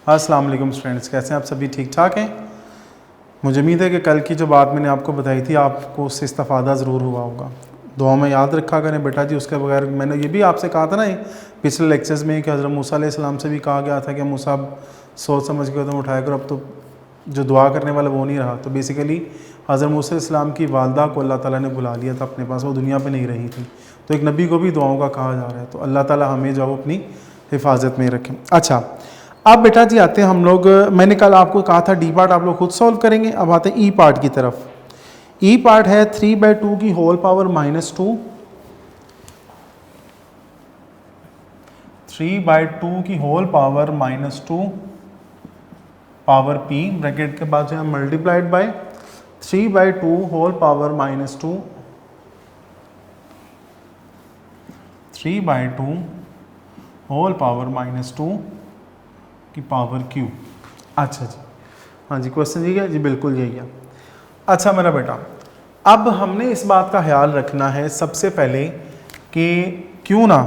अस्सलाम वालेकुम स्टूडेंट्स, कैसे हैं आप सभी? ठीक ठाक हैं। मुझे उम्मीद है कि कल की जो बात मैंने आपको बताई थी आपको उससे इस्तेफ़ादा ज़रूर हुआ होगा। दुआ में याद रखा करें बेटा जी। उसके बगैर मैंने ये भी आपसे कहा था ना पिछले लेक्चर्स में कि हज़रत मूसा अलैहिस्सलाम से भी कहा गया था कि मूसा सोच समझ के कदम उठाया करो। अब तो जो दुआ करने वाला वो नहीं रहा। तो बेसिकली हज़रत मूसा अलैहिस्सलाम की वालदा को अल्लाह ताला ने बुला लिया था अपने पास, वो दुनिया पर नहीं रही थी। तो एक नबी को भी दुआओं का कहा जा रहा है। तो अल्लाह ताला हमें जो अपनी हिफाजत में रखें। अच्छा, अब बेटा जी आते हैं हम लोग, मैंने कल आपको कहा था डी पार्ट आप लोग खुद सॉल्व करेंगे। अब आते हैं ई पार्ट की तरफ। ई पार्ट है 3/2 की होल पावर -2, 3/2 की whole power -2 power p bracket के बाद जो है multiplied by 3/2 whole power -2 3/2 whole power -2 की पावर q। अच्छा जी, हाँ जी, क्वेश्चन यही है जी, बिल्कुल यही है। अच्छा मेरा बेटा, अब हमने इस बात का ख्याल रखना है सबसे पहले कि क्यों ना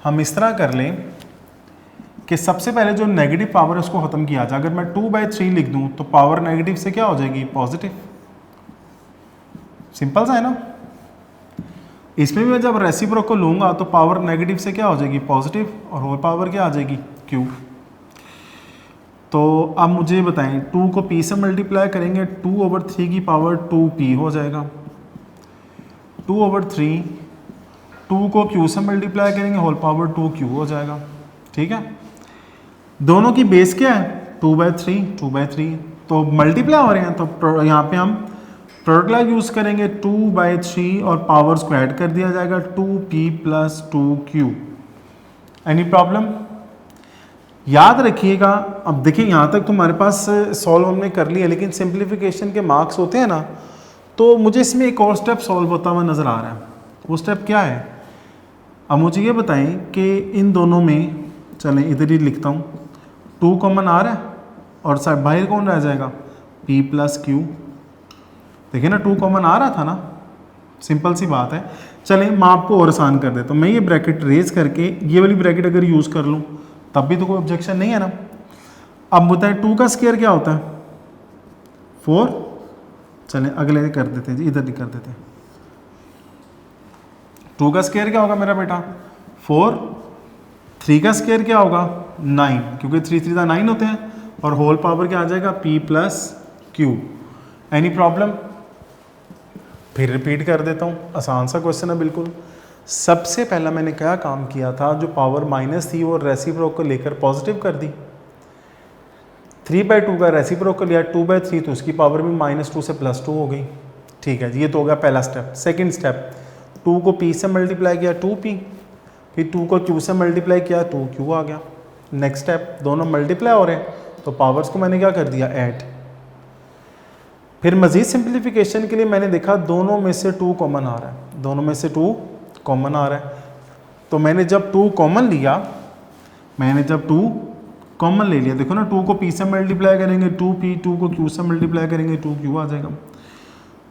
हम इस तरह कर लें कि सबसे पहले जो नेगेटिव पावर है उसको ख़त्म किया जाए। अगर मैं 2/3 लिख दूं तो पावर नेगेटिव से क्या हो जाएगी? पॉजिटिव। सिंपल सा है ना। इसमें भी मैं जब रेसिप्रोकल लूंगा तो पावर नेगेटिव से क्या हो जाएगी? पॉजिटिव, और होल पावर क्या आ जाएगी? q। तो अब मुझे बताएं, 2 को p से मल्टीप्लाई करेंगे 2/3 की पावर 2p हो जाएगा। 2/3, 2 को q से मल्टीप्लाई करेंगे होल पावर 2q हो जाएगा। ठीक है, दोनों की बेस क्या है? 2/3 2/3, तो मल्टीप्लाई हो रहे हैं तो यहाँ पे हम प्रोडक्ट लॉ यूज़ करेंगे 2/3 और पावर्स को ऐड कर दिया जाएगा 2p + 2q। Any problem? याद रखिएगा। अब देखिए यहाँ तक तुम्हारे पास सॉल्व हमने कर लिया, लेकिन सिंप्लीफिकेशन के मार्क्स होते हैं ना, तो मुझे इसमें एक और स्टेप सॉल्व होता हुआ नज़र आ रहा है। वो स्टेप क्या है? अब मुझे ये बताएं कि इन दोनों में, चलें इधर ही लिखता हूँ, 2 कॉमन आ रहा है और साइड बाहर कौन रह जाएगा? p + q। देखिए ना, 2 कॉमन आ रहा था ना, सिंपल सी बात है। चलें मैं आपको और आसान कर देता हूँ। मैं ये ब्रैकेट रेज करके ये वाली ब्रैकेट अगर यूज़ कर लूँ तब भी तो कोई ऑब्जेक्शन नहीं है ना। अब बताएं 2 का स्क्वायर क्या होता है? 4। चलें अगले कर देते हैं जी, इधर नहीं कर देते। 2 का स्क्वायर क्या होगा मेरा बेटा? 4। 3 का स्क्वायर क्या होगा? 9, क्योंकि 3 3 9 होते हैं, और होल पावर क्या आ जाएगा? p + q। Any problem? फिर रिपीट कर देता हूँ, आसान सा क्वेश्चन है बिल्कुल। सबसे पहला मैंने क्या काम किया था, जो पावर माइनस थी वो रेसिप्रोकल लेकर पॉजिटिव कर दी। 3/2 का रेसिप्रोकल लिया 2/3, तो उसकी पावर भी -2 से +2 हो गई। ठीक है जी, ये तो हो गया पहला स्टेप। सेकंड स्टेप, 2 को p से मल्टीप्लाई किया 2p, फिर 2 को q से मल्टीप्लाई किया 2q आ गया। नेक्स्ट स्टेप, दोनों मल्टीप्लाई हो रहे हैं तो पावर्स को मैंने क्या कर दिया? ऐड। फिर मज़ीद सिंप्लीफिकेशन के लिए मैंने देखा दोनों में से 2 कॉमन आ रहा है, दोनों में से 2 कॉमन आ रहा है, तो मैंने जब 2 कॉमन लिया, मैंने जब 2 कॉमन ले लिया, देखो ना, 2 को p से मल्टीप्लाई करेंगे 2p, 2 को q से मल्टीप्लाई करेंगे 2q आ जाएगा।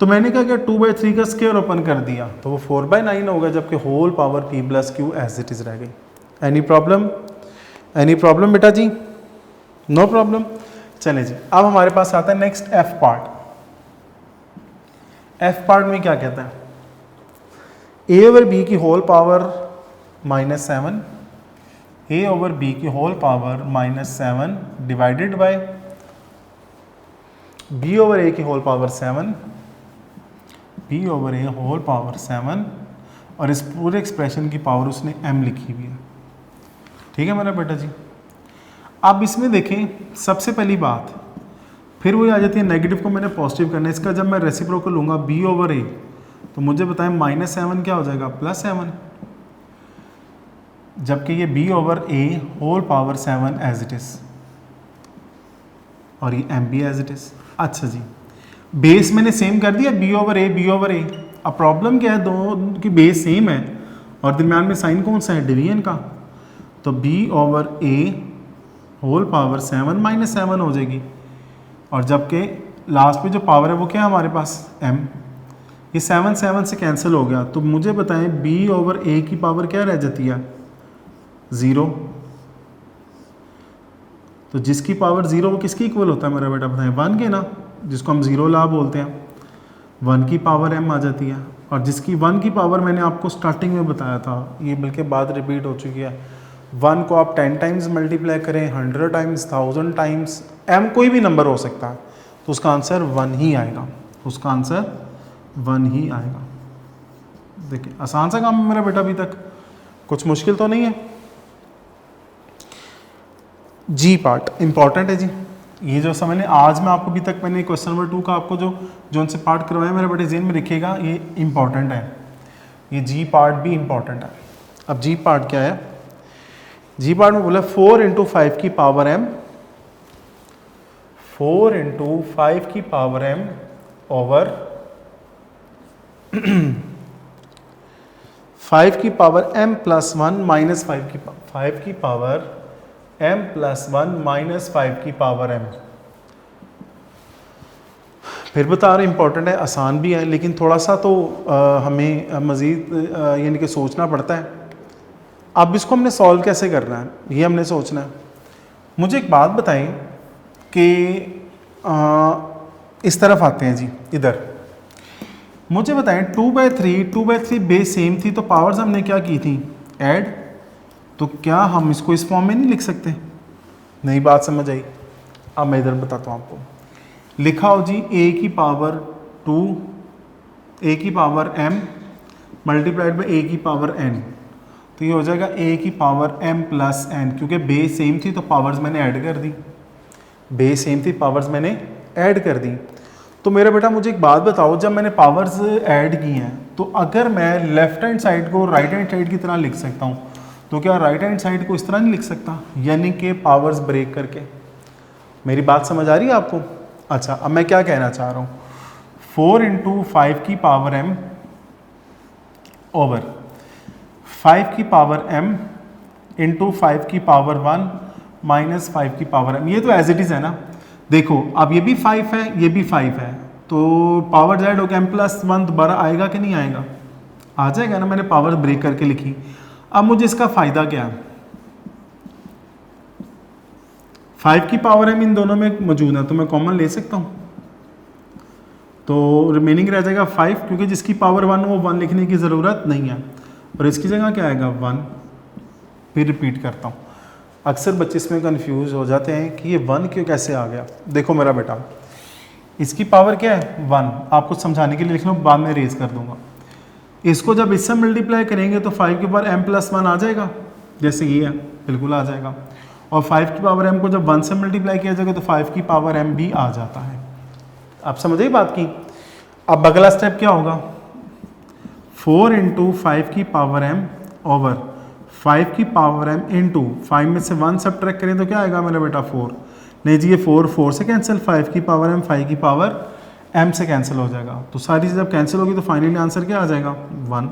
तो मैंने क्या किया, 2/3 का स्क्वायर ओपन कर दिया तो वो 4/9 होगा, जबकि whole power p + q as it is रह गई। Any problem? एनी प्रॉब्लम बेटा जी? No problem. चले जी, अब हमारे पास आता है next f part. f part में क्या कहता है? a/b की होल पावर -7, a/b की whole power -7 divided by b/a की whole power 7, b/a whole power 7, और इस पूरे एक्सप्रेशन की पावर उसने m लिखी हुई है। ठीक है मेरा बेटा जी। अब इसमें देखें, सबसे पहली बात फिर वही आ जाती है, नेगेटिव को मैंने पॉजिटिव करना है। इसका जब मैं रेसिप्रोकल लूँगा b/a, तो मुझे बताएं -7 क्या हो जाएगा? +7, जबकि ये b/a whole power 7 as it is, और ये m भी एज इट इज़। अच्छा जी, बेस मैंने सेम कर दिया b/a। अब प्रॉब्लम क्या है, दोनों की बेस सेम है और दरम्यान में साइन कौन सा है? डिवीजन का। तो b/a होल पावर 7 -7 हो जाएगी, और जबकि लास्ट में जो पावर है वो क्या है हमारे पास? m। ये 7 7 से कैंसिल हो गया, तो मुझे बताएं b/a की पावर क्या रह जाती है? 0। तो जिसकी पावर 0 वो किसकी इक्वल होता है मेरा बेटा, बताएं 1 के ना, जिसको हम 0 ला बोलते हैं, 1 की पावर m आ जाती है। और जिसकी 1 की पावर मैंने आपको स्टार्टिंग में बताया था, ये बल्कि बात रिपीट हो चुकी है, 1 को आप 10 टाइम्स मल्टीप्लाई करें, 100 टाइम्स, 1000 टाइम्स, m कोई भी नंबर हो सकता है, तो उसका आंसर 1 ही आएगा, उसका आंसर 1 ही आएगा। देखिए आसान सा काम है मेरा बेटा, अभी तक कुछ मुश्किल तो नहीं है। जी पार्ट इंपॉर्टेंट है जी, ये जो समझ लें, आज मैं आपको अभी तक मैंने क्वेश्चन नंबर 2 का आपको जो उनसे पार्ट करवाया मेरे बेटे जेन में रखिएगा, ये इंपॉर्टेंट है, ये जी पार्ट भी इंपॉर्टेंट है। अब जी पार्ट क्या है, जी पार्ट में बोला 4 × 5 की पावर m, 4 × 5 की पावर m ओवर 5 की पावर m प्लस 1 माइनस 5 की पावर m प्लस 1 माइनस 5 की पावर m। फिर बता रहे इंपॉर्टेंट है, आसान भी है, लेकिन थोड़ा सा तो हमें मज़ीद यानी कि सोचना पड़ता है। अब इसको हमने सॉल्व कैसे करना है, ये हमने सोचना है। मुझे एक बात बताएं कि इस तरफ आते हैं जी, इधर मुझे बताएं 2/3 बेस सेम थी, तो पावर्स हमने क्या की थी, ऐड, तो क्या हम इसको इस फॉर्म में नहीं लिख सकते? नई बात समझ आई? अब मैं इधर बताता हूँ आपको, लिखा हो जी a की पावर 2, a की power m multiplied by a की पावर n, तो ये हो जाएगा a की पावर m प्लस n, क्योंकि बेस सेम थी तो पावर्स मैंने ऐड कर दी, बेस सेम थी पावर्स मैंने ऐड कर दी। तो मेरा बेटा मुझे एक बात बताओ, जब मैंने पावर्स ऐड की हैं तो अगर मैं लेफ्ट हैंड साइड को राइट हैंड साइड की तरह लिख सकता हूँ, तो क्या राइट हैंड साइड को इस तरह नहीं लिख सकता, यानी कि पावर्स ब्रेक करके? मेरी बात समझ आ रही है आपको? अच्छा, अब मैं क्या कहना चाह रहा हूँ, 4 × 5 की पावर m ओवर 5 की पावर m इंटू 5 की पावर 1 माइनस 5 की पावर m, ये तो एज इट इज़ है ना। देखो अब ये भी 5 है, ये भी 5 है, तो पावर ऐड होकर m प्लस 1 दोबारा आएगा कि नहीं आएगा? आ जाएगा ना, मैंने पावर ब्रेक करके लिखी। अब मुझे इसका फ़ायदा क्या है, 5 की पावर m इन दोनों में मौजूद है, तो मैं कॉमन ले सकता हूँ, तो रिमेनिंग रह जाएगा 5, क्योंकि जिसकी पावर 1 वो 1 लिखने की ज़रूरत नहीं है, और इसकी जगह क्या आएगा 1। फिर रिपीट करता हूँ, अक्सर बच्चे इसमें कंफ्यूज हो जाते हैं कि ये 1 क्यों कैसे आ गया। देखो मेरा बेटा, इसकी पावर क्या है 1, आपको समझाने के लिए लिख लो, बाद में रेज कर दूंगा। इसको जब इससे मल्टीप्लाई करेंगे तो 5 की पावर m प्लस 1 आ जाएगा, जैसे ये है, बिल्कुल आ जाएगा। और 5 की पावर m को जब 1 से मल्टीप्लाई किया जाएगा तो 5 की पावर m भी आ जाता है। आप समझे बात की? अब अगला स्टेप क्या होगा, 4 × 5 की पावर m ओवर 5 की पावर m इंटू 5 में से 1 सब्ट्रैक्ट करें तो क्या आएगा मेरा बेटा 4। नहीं जी, ये 4 से कैंसिल, 5 की पावर m 5 की पावर m से कैंसिल हो जाएगा, तो सारी चीज़ जब कैंसिल होगी तो फाइनली आंसर क्या आ जाएगा 1।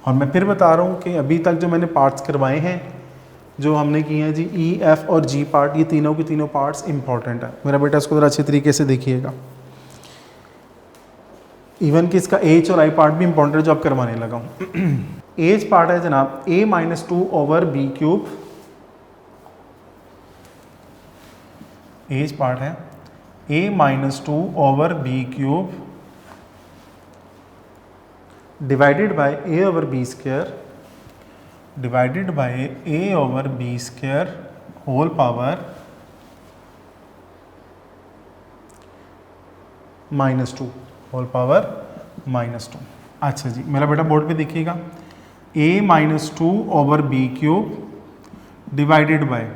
और मैं फिर बता रहा हूँ कि अभी तक जो मैंने पार्ट्स करवाए हैं, जो हमने किए हैं जी ई, एफ और जी पार्ट, ये तीनों के तीनों पार्ट्स इंपॉर्टेंट है मेरा बेटा, इसको ज़रा अच्छे तरीके से देखिएगा। इवन कि इसका एच और आई पार्ट भी इंपॉर्टेंट है जो आप करवाने लगा हूँ। एच पार्ट है जनाब a-2 over B cube, H part है a-2 over B cube divided by a over B square, divided by a over B square whole power -2, whole power -2। अच्छा जी, मेरा बेटा बोर्ड पे देखिएगा, a-2 over B cube divided by,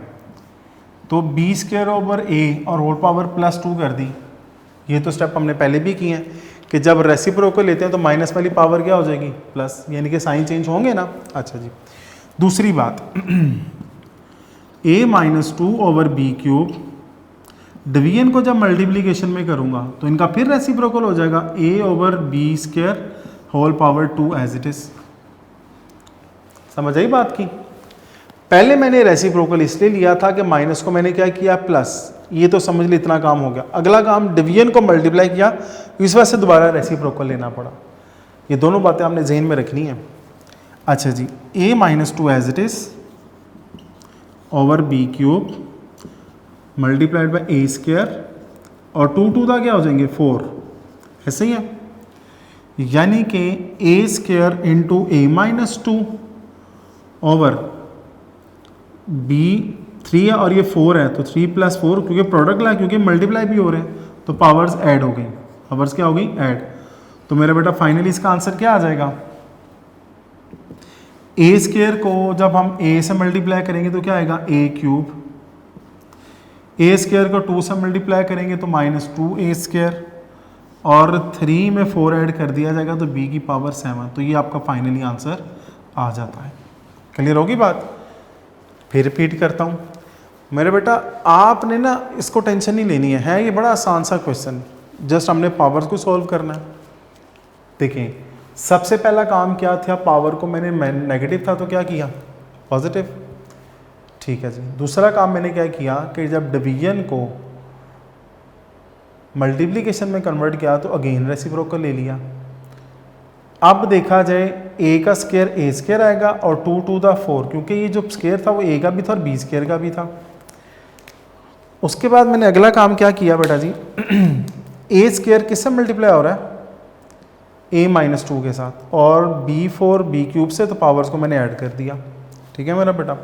तो B square over a और whole power +2 कर दी। ये तो स्टेप हमने पहले भी किए हैं कि जब रेसिप्रोकल लेते हैं तो माइनस वाली पावर क्या हो जाएगी प्लस, यानी कि साइन चेंज होंगे ना। अच्छा जी, दूसरी बात a-2 over B cube division को जब मल्टीप्लिकेशन में करूंगा तो इनका फिर रेसिप्रोकल हो जाएगा a over B square whole power 2 as it is. समझ आई बात की? पहले मैंने रेसिप्रोकल इसलिए लिया था कि माइनस को मैंने क्या किया प्लस, ये तो समझ ली इतना काम हो गया। अगला काम डिवीजन को मल्टीप्लाई किया, इस वजह से दोबारा रेसिप्रोकल लेना पड़ा। ये दोनों बातें आपने जहन में रखनी है। अच्छा जी, a-2 as it is over B cube multiplied by A square और 2 था क्या हो जाएंगे 4, ऐसे ही है। यानी कि ए स्क्वायर इंटू ए माइनस 2 ओवर बी 3 है और ये 4 है तो 3 + 4, क्योंकि प्रोडक्ट ला क्योंकि मल्टीप्लाई भी हो रहे हैं तो पावर्स ऐड हो गई, पावर्स क्या हो गई ऐड। तो मेरा बेटा फाइनली इसका आंसर क्या आ जाएगा, ए स्क्वायर को जब हम ए से मल्टीप्लाई करेंगे तो क्या आएगा ए क्यूब, ए स्क्वायर को 2 से मल्टीप्लाई करेंगे तो -2a स्क्वायर और 3 में 4 ऐड कर दिया जाएगा तो b की पावर 7। तो ये आपका फाइनली आंसर आ जाता है। क्लियर होगी बात? फिर रिपीट करता हूँ मेरे बेटा, आपने ना इसको टेंशन नहीं लेनी है ये बड़ा आसान सा क्वेश्चन, जस्ट हमने पावर्स को सॉल्व करना है। देखिए सबसे पहला काम क्या था, पावर को मैंने नेगेटिव था तो क्या किया पॉजिटिव, ठीक है जी। दूसरा काम मैंने क्या किया कि जब डिवीजन को मल्टीप्लिकेशन में कन्वर्ट किया तो अगेन रेसिप्रोकल ले लिया। अब देखा जाए a का स्क्वायर a स्क्वायर आएगा और 2 2 द 4, क्योंकि ये जो स्क्वायर था वो a का भी था और b स्क्वायर का भी था। उसके बाद मैंने अगला काम क्या किया बेटा जी, a स्क्वायर किससे मल्टीप्लाई हो रहा है a माइनस 2 के साथ और b4 b क्यूब से, तो पावर्स को मैंने ऐड कर दिया, ठीक है मेरा बेटा।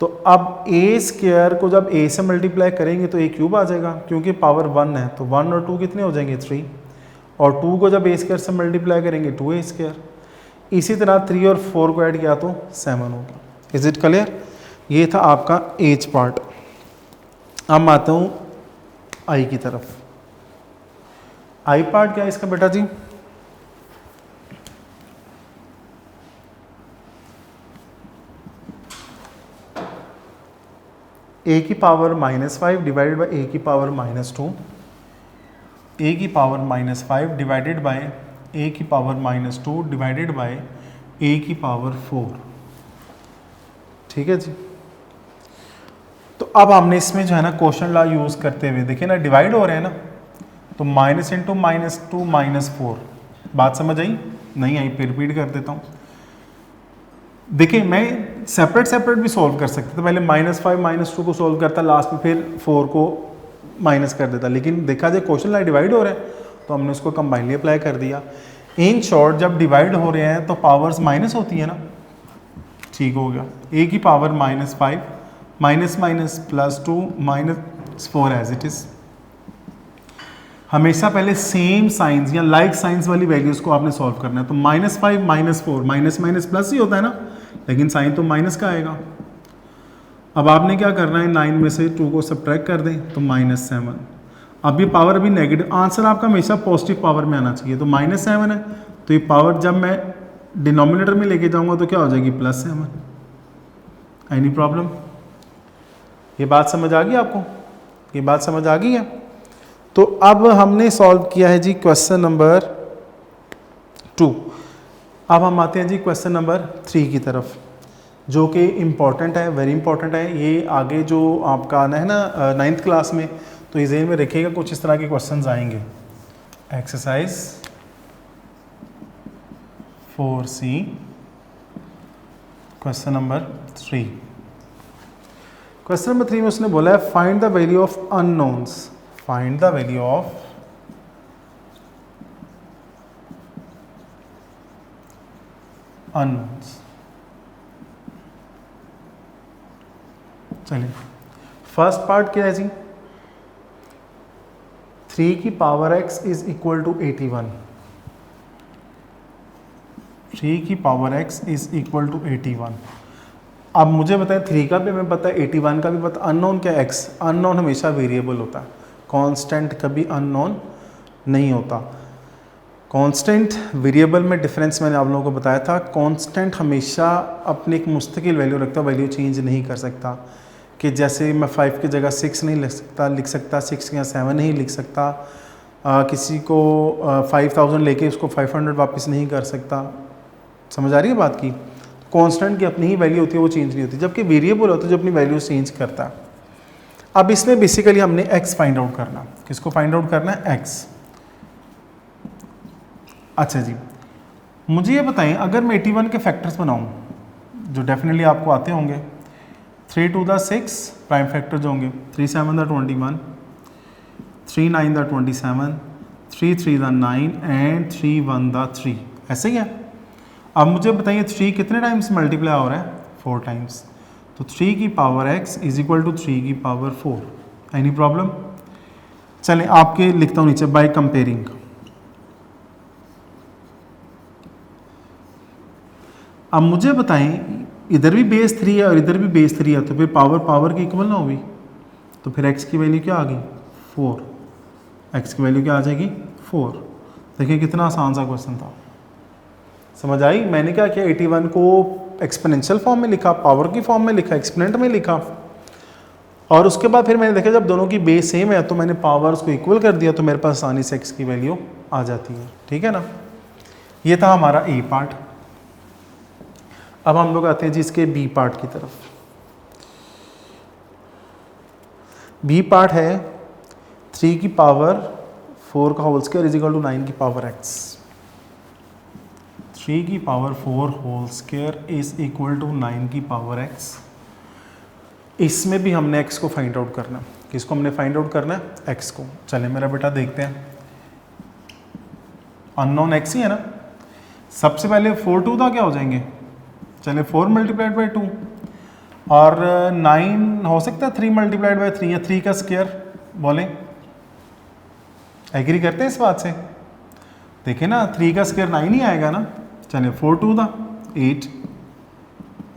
तो अब a स्क्वायर को जब a से मल्टीप्लाई करेंगे तो a क्यूब आ जाएगा, क्योंकि पावर 1 है तो 1 और 2 कितने हो जाएंगे 3, और 2 को जब a स्क्वायर से मल्टीप्लाई करेंगे 2a स्क्वायर। इसी तरह 3 और 4 को ऐड किया तो 7 होगा। Is it clear? ये था आपका एज पार्ट। अब मैं आता हूँ आई की तरफ। आई पार्ट क्या है इसका बेटा जी, a की पावर -5 डिवाइडेड बाई a की पावर -2, a की पावर -5 डिवाइडेड बाय a की पावर -2 डिवाइडेड बाय a की पावर 4, ठीक है जी। तो अब हमने इसमें जो है ना क्वोशंट लॉ यूज़ करते हुए देखिए ना डिवाइड हो रहे हैं ना, तो माइनस इंटू -2 -4, बात समझ आई नहीं आई? फिर रिपीट कर देता हूँ। देखिए मैं सेपरेट भी सॉल्व कर सकते थे, पहले -5 -2 को सॉल्व करता, लास्ट में फिर 4 को माइनस कर देता, लेकिन देखा जाए क्वेश्चन लाइन डिवाइड हो रहे हैं तो हमने उसको कंबाइनली अप्लाई कर दिया। इन शॉर्ट जब डिवाइड हो रहे हैं तो पावर्स माइनस होती है ना, ठीक हो गया। a की power -5 minus minus +2 -4 as it is. हमेशा पहले सेम साइंस या लाइक साइंस वाली वैल्यूज को आपने सॉल्व करना है। तो -5 -4 माइनस माइनस प्लस ही होता है ना, लेकिन साइन तो माइनस का आएगा। अब आपने क्या करना है, 9 में से 2 को सब्ट्रैक्ट कर दें तो -7। अब ये पावर अभी नेगेटिव, आंसर आपका हमेशा पॉजिटिव पावर में आना चाहिए। तो -7 है तो ये पावर जब मैं डिनोमिनेटर में लेके जाऊंगा तो क्या हो जाएगी +7। Any problem? ये बात समझ आ गई आपको? ये बात समझ आ गई है? तो अब हमने सॉल्व किया है जी क्वेश्चन नंबर 2। अब हम आते हैं जी क्वेश्चन नंबर 3 की तरफ, जो कि इम्पॉर्टेंट है, वेरी इंपॉर्टेंट है। ये आगे जो आपका आना है ना 9th क्लास में, तो ये ज़हन में रखिएगा कुछ इस तरह के क्वेश्चंस आएंगे। Exercise 4C question number 3। Question number 3 में उसने बोला है find the value of unknowns, find the value of unknowns. चलिए फर्स्ट पार्ट क्या है जी, 3 की power x is equal to 81। 3 की power x is equal to 81। अब मुझे बताएं 3 का भी हमें पता है, 81 का भी पता। अननोन क्या है? x। अननोन हमेशा वेरिएबल होता है, कांस्टेंट कभी अननोन नहीं होता। कांस्टेंट वेरिएबल में डिफरेंस मैंने आप लोगों को बताया था। कांस्टेंट हमेशा अपनी एक मुस्तकिल वैल्यू रखता है, वैल्यू चेंज नहीं कर सकता। कि जैसे मैं 5 की जगह 6 नहीं लिख सकता 6 की जगह 7 नहीं लिख सकता। किसी को 5000 लेके उसको 500 वापस नहीं कर सकता। समझ आ रही है बात की? कांस्टेंट की अपनी ही वैल्यू होती है, वो चेंज नहीं होती, जबकि वेरिएबल होता है जो अपनी वैल्यू चेंज करता है। अब इसमें बेसिकली हमने x फाइंड आउट करना। किसको फाइंड आउट करना है? x। अच्छा जी, मुझे ये बताएं अगर मैं 81 के फैक्टर्स बनाऊं, जो डेफिनेटली आपको आते होंगे, 3 2 द 6 प्राइम फैक्टर जो होंगे 3 7 the 21, 3 9 the 27, 3 3 the 9 and 3 1 the 3। ऐसे ही है। अब मुझे बताइए 3 कितने टाइम्स मल्टीप्लाई हो रहा है? 4 टाइम्स। तो 3 की power x is equal to 3 की पावर 4। Any problem? चलें आपके लिखता हूँ नीचे बाय कंपेयरिंग। अब मुझे बताएं इधर भी बेस 3 है और इधर भी बेस 3 है, तो फिर पावर पावर की इक्वल ना होगी, तो फिर x की वैल्यू क्या आ गई? 4। x की वैल्यू क्या आ जाएगी? 4। देखिए कितना आसान सा क्वेश्चन था। समझ आई? मैंने क्या किया, 81 को एक्सपोनेंशियल फॉर्म में लिखा, पावर की फॉर्म में लिखा, एक्सपोनेंट में लिखा, और उसके बाद फिर मैंने देखा जब दोनों की बेस सेम है तो मैंने पावर्स को इक्वल कर दिया, तो मेरे पास आसानी से x की वैल्यू आ जाती है। ठीक है ना? ये था हमारा ए पार्ट। अब हम लोग आते हैं जी इसके बी पार्ट की तरफ। बी पार्ट है 3 की पावर 4 का whole square is equal to 9 की पावर x। 3 की power 4 whole square is equal to 9 की पावर x। इसमें भी हमने x को फाइंड आउट करना है। किसको हमने फाइंड आउट करना है? x को। चले मेरा बेटा देखते हैं। अननोन x ही है ना। सबसे पहले 4 2 क्या हो जाएंगे? चले 4 मल्टीप्लाइड बाई 2 और 9 हो सकता है 3 मल्टीप्लाइड बाई 3 या 3 का स्क्वायर। बोलें एग्री करते हैं इस बात से? देखिए ना 3 का स्क्वायर 9 ही आएगा ना। चले 4 2 8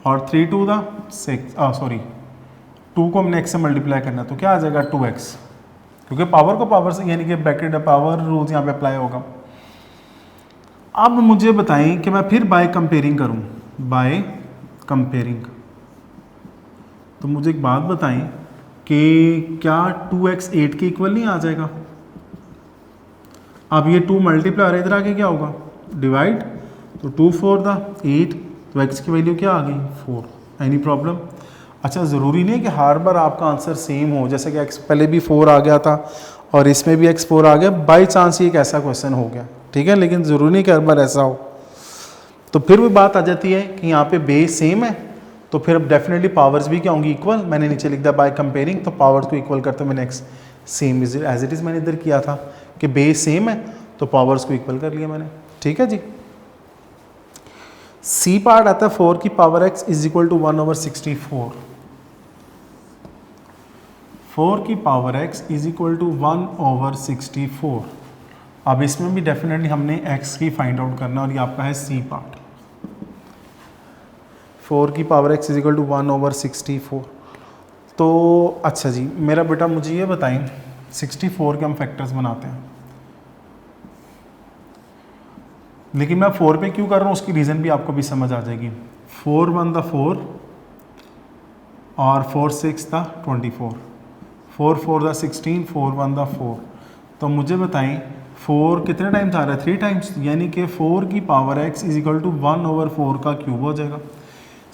और 3 2 6, सॉरी 2 को हमने x से मल्टीप्लाई करना है तो क्या आ जाएगा? 2x, क्योंकि पावर को पावर से यानी कि ब्रैकेट पावर रूल्स यहाँ पे अप्लाई होगा। अब मुझे बताएं कि मैं फिर बाय कंपेयरिंग करूं। बाय कंपेयरिंग तो मुझे एक बात बताएं कि क्या 2x 8 के इक्वल नहीं आ जाएगा? अब ये 2 मल्टीप्लाई और इधर आके क्या होगा? डिवाइड। तो 2 4 8, तो x की वैल्यू क्या आ गई? 4। Any problem? अच्छा, ज़रूरी नहीं है कि हर बार आपका आंसर सेम हो, जैसे कि x पहले भी 4 आ गया था और इसमें भी x 4 आ गया, बाई चांस ये एक ऐसा क्वेश्चन हो गया। ठीक है, लेकिन ज़रूरी नहीं कि हर बार ऐसा हो। तो फिर भी बात आ जाती है कि यहाँ पे बेस सेम है, तो फिर अब डेफिनेटली पावर्स भी क्या होंगी? इक्वल। मैंने नीचे लिख दिया बाय कंपेयरिंग, तो पावर्स को इक्वल करते हुए मैंने x same as it is मैंने इधर किया था कि बेस सेम है तो पावर्स को इक्वल कर लिया मैंने। ठीक है जी। सी पार्ट आता है 4 की power x is equal to 1/64। 4 की power x is equal to 1/64। अब इसमें भी डेफिनेटली हमने x की फाइंड आउट करना, और ये आपका है सी पार्ट। 4 की power x is equal to 1/64। तो अच्छा जी मेरा बेटा मुझे ये बताएं 64 के हम फैक्टर्स बनाते हैं, लेकिन मैं 4 पे क्यों कर रहा हूँ उसकी रीज़न भी आपको भी समझ आ जाएगी। 4 1 4 और 4 6 24, 4 4 16, 4 1 4। तो मुझे बताएं 4 कितने टाइम्स आ रहा है? 3 टाइम्स, यानी कि 4 की power x is equal to 1/4 का क्यूब हो जाएगा।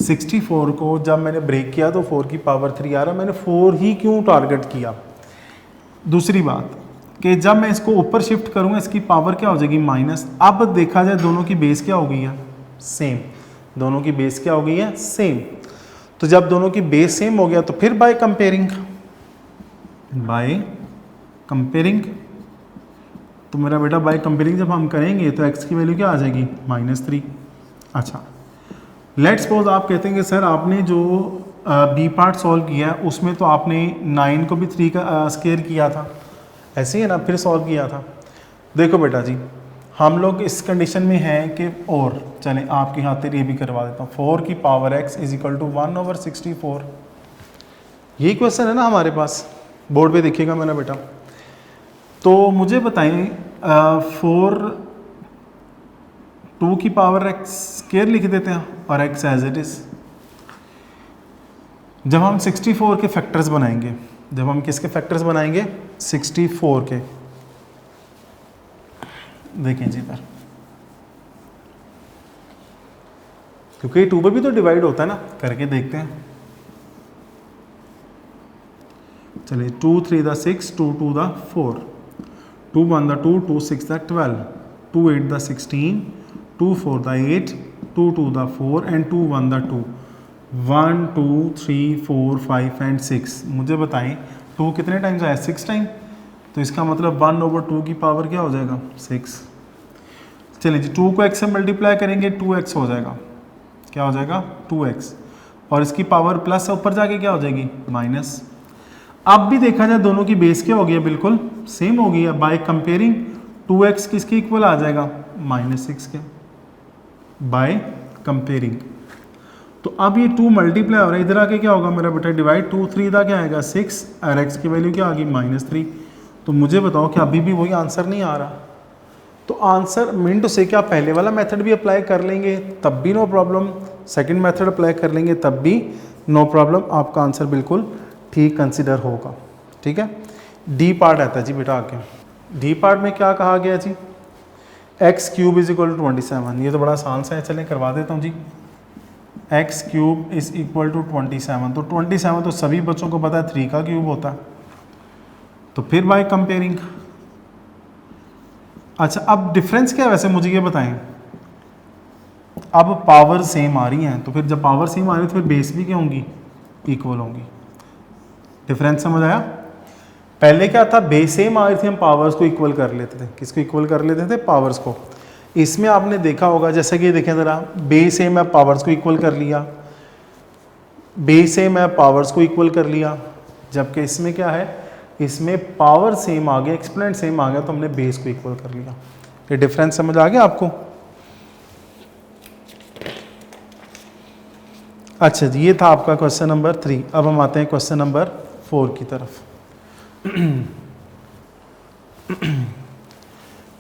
64 को जब मैंने ब्रेक किया तो 4 की पावर 3 आ रहा है, मैंने 4 ही क्यों टारगेट किया? दूसरी बात कि जब मैं इसको ऊपर शिफ्ट करूंगा इसकी पावर क्या हो जाएगी? माइनस। अब देखा जाए दोनों की बेस क्या हो गई है? सेम। दोनों की बेस क्या हो गई है? सेम। तो जब दोनों की बेस सेम हो गया तो फिर बाय कंपेयरिंग, तो मेरा बेटा बाय कंपेयरिंग जब हम करेंगे तो x की वैल्यू क्या आ जाएगी? -3। अच्छा, लेट्स सपोज आप कहते हैं कि सर आपने जो बी पार्ट सॉल्व किया है उसमें तो आपने 9 को भी 3 का स्क्वायर किया था, ऐसे ही है ना, फिर सॉल्व किया था। देखो बेटा जी हम लोग इस कंडीशन में हैं कि, और चलें आपकी खातिर ये भी करवा देता हूँ, 4 की power x is equal to 1/64। यही क्वेश्चन है ना हमारे पास, बोर्ड पे देखिएगा मेरा बेटा। तो मुझे बताएं 2 की पावर x स्क्वायर लिख देते हैं और x एज इट इज। जब हम 64 के फैक्टर्स बनाएंगे, जब हम किसके फैक्टर्स बनाएंगे? 64 के। देखें जी इधर, क्योंकि 2 पे भी तो डिवाइड होता है ना, करके देखते हैं। चलिए 2 3 6, 2 2 4, 2 1 2, 2 6 12, 2 8 16, 2 4 8, 2 2 4 एंड 2 1 2। 1 2 3 4 5 एंड 6, मुझे बताएं 2 कितने टाइम्स आया, 6 टाइम, तो इसका मतलब 1/2 की पावर क्या हो जाएगा, 6। चलिए जी 2 को x से मल्टीप्लाई करेंगे 2x हो जाएगा, क्या हो जाएगा 2x, और इसकी पावर प्लस से ऊपर जाके क्या हो जाएगी माइनस। अब भी देखा जाए दोनों की बेस क्या हो गई है, बिल्कुल सेम हो गई है। बाय कंपेयरिंग 2x किसके इक्वल आ जाएगा, -6 के, बाय कंपेयरिंग। तो अब ये 2 मल्टीप्लाई हो रहा है, इधर आके क्या होगा मेरा बेटा, डिवाइड 2 3 था क्या आएगा 6, और x की वैल्यू क्या आ गई -3। तो मुझे बताओ कि अभी भी वही आंसर नहीं आ रहा। तो आंसर मीन टू से क्या पहले वाला मेथड भी अप्लाई कर लेंगे तब भी no problem, second method apply कर लेंगे तब भी नो प्रॉब्लम, आपका आंसर बिल्कुल ठीक कंसिडर होगा। ठीक है, डी पार्ट आता है जी बेटा आगे। डी पार्ट में क्या कहा गया जी, x³ = 27, ये तो बड़ा आसान सा है, चलें करवा देता हूँ जी। x³ = 27, तो 27 तो सभी बच्चों को पता है 3 का क्यूब होता है। तो फिर बाय कंपेयरिंग, अच्छा अब डिफरेंस क्या है वैसे मुझे ये बताएं। अब पावर सेम आ रही हैं, तो फिर जब पावर सेम आ रही है तो फिर बेस भी क्या होंगी, इक्वल होंगी। डिफरेंस समझ आया। पहले क्या था, बेस सेम आ रही थी, हम पावर्स को इक्वल कर लेते थे, किसको इक्वल कर लेते थे, पावर्स को। इसमें आपने देखा होगा जैसे कि देखें ज़रा, बेस सेम है पावर्स को इक्वल कर लिया, बेस सेम है पावर्स को इक्वल कर लिया, जबकि इसमें क्या है, इसमें पावर सेम आ गया, एक्सपोनेंट सेम आ गया, तो हमने बेस को इक्वल कर लिया। ये डिफरेंस समझ आ गया आपको। अच्छा जी, ये था आपका क्वेश्चन नंबर 3। अब हम आते हैं क्वेश्चन नंबर 4 की तरफ।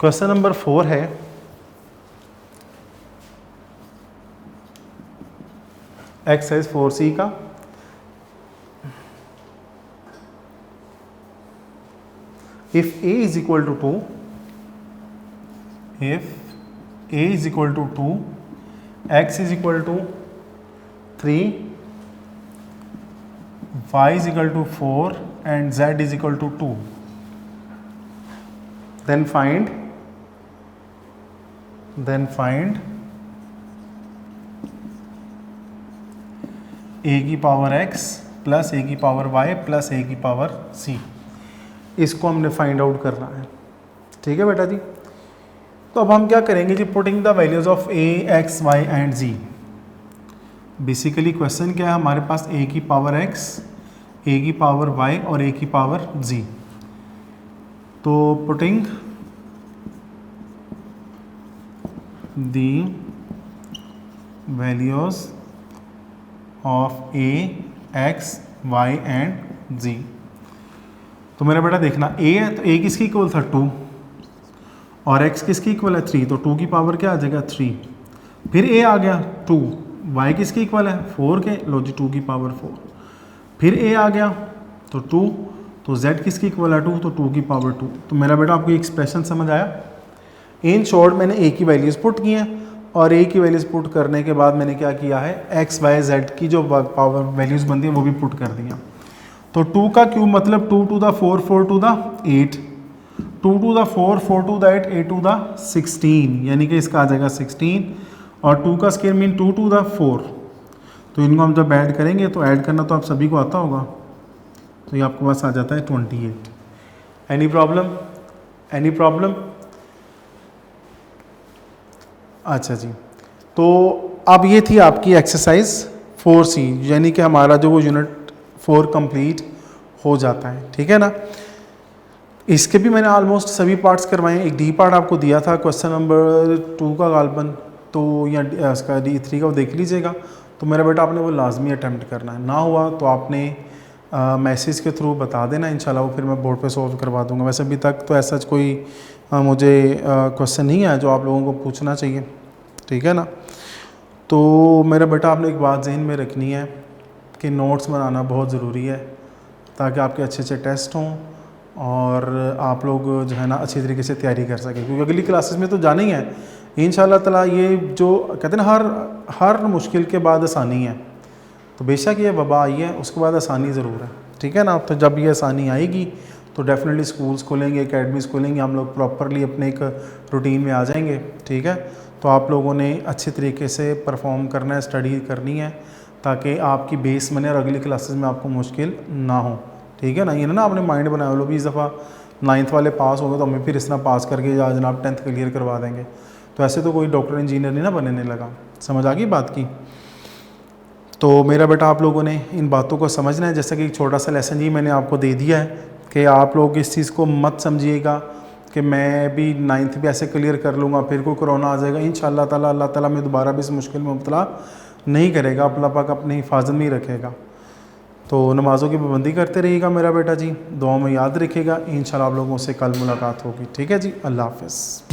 क्वेश्चन नंबर 4 है, एक्सरसाइज 4C का। If a is equal to 2, if a is equal to 2, x is equal to 3, y is equal to 4 and z is equal to 2, then find a की power x plus a की power y plus a की power c। इसको हमने find out करना है। ठीक है बेटा जी, तो अब हम क्या करेंगे जी, putting the values of a, x, y and z। Basically question क्या है हमारे पास, a की पावर x, a की पावर y और a की पावर z। तो putting the values of a, x, y and z। तो मेरा बेटा देखना, a है तो a किसकी इक्वल था 2, और x किसकी इक्वल है 3, तो 2 की पावर क्या आ जाएगा 3। फिर a आ गया 2, y किसकी इक्वल है 4 के, लो जी 2 की पावर 4। फिर a आ गया तो 2, तो z किसकी इक्वल है 2, तो 2 की पावर 2। तो मेरा बेटा आपको एक्सप्रेशन समझ आया। इन शॉर्ट मैंने a की वैल्यूज़ पुट की हैं, और a की वैल्यूज़ पुट करने के बाद मैंने क्या किया है, x, y, z की जो पावर वैल्यूज़ बनती हैं वो भी पुट कर दिया। तो 2 का क्यूब मतलब 2 to the 4, 4 to the 8, 2 to the 4, 4 to the 8, 8 to the 16, यानी कि इसका आ जाएगा 16, और 2 का स्क्वायर मीन 2 to the 4। तो इनको हम जब ऐड करेंगे, तो ऐड करना तो आप सभी को आता होगा, तो ये आपके पास आ जाता है 28। Any problem, any problem. अच्छा जी, तो अब ये थी आपकी एक्सरसाइज 4C, यानी कि हमारा जो वो यूनिट 4 कंप्लीट हो जाता है। ठीक है ना, इसके भी मैंने ऑलमोस्ट सभी पार्ट्स करवाए। एक डी पार्ट आपको दिया था क्वेश्चन नंबर 2 का गालबन, तो या इसका D3 का वो देख लीजिएगा। तो मेरा बेटा आपने वो लाजमी अटैम्प्ट करना है, ना हुआ तो आपने मैसेज के थ्रू बता देना, इंशाल्लाह वो फिर मैं बोर्ड पे सॉल्व करवा दूंगा। वैसे अभी तक तो ऐसा कोई मुझे क्वेश्चन नहीं आया जो आप लोगों को पूछना चाहिए। ठीक है ना, तो मेरा बेटा आपने एक बात जहन में रखनी है कि नोट्स बनाना बहुत ज़रूरी है, ताकि आपके अच्छे अच्छे टेस्ट हों और आप लोग जो है ना अच्छी तरीके से तैयारी कर सकें, क्योंकि अगली क्लासेस में तो जाना ही है इंशाल्लाह ताला। ये जो कहते हैं ना, हर मुश्किल के बाद आसानी है, तो बेशक ये वबा आई है उसके बाद आसानी ज़रूर है। ठीक है ना, तो जब ये आसानी आएगी तो डेफिनेटली स्कूल्स खोलेंगे, एकेडमीज़ खोलेंगे, हम लोग प्रॉपरली अपने एक रूटीन में आ जाएंगे। ठीक है, तो आप लोगों ने अच्छे तरीके से परफॉर्म करना है, स्टडी करनी है, ताकि आपकी बेस बने और अगली क्लासेस में आपको मुश्किल ना हो। ठीक है ना, ये ना आपने माइंड बनाया लो भी इस दफ़ा 9th वाले पास हो गए तो हमें फिर इस तरह पास करके या जनाब 10th क्लियर करवा देंगे, तो ऐसे तो कोई डॉक्टर इंजीनियर नहीं ना बनने लगा। समझ आ गई बात की? तो मेरा बेटा आप लोगों ने इन बातों को समझना है। जैसा कि एक छोटा सा लेसन ही मैंने आपको दे दिया है कि आप लोग इस चीज़ को मत समझिएगा कि मैं भी 9th भी ऐसे क्लियर कर लूँगा फिर कोई कोरोना आ जाएगा। इंशाअल्लाह ताला अल्लाह ताला मैं दोबारा भी इस मुश्किल में मुब्तला नहीं करेगा, अल्लाह पाक अपनी हिफाजत में ही रखेगा। तो नमाज़ों की पाबंदी करते रहिएगा मेरा बेटा जी, दुआ में याद रखिएगा। इंशाअल्लाह आप लोगों से कल मुलाकात होगी। ठीक है जी, अल्लाह हाफ़िज़।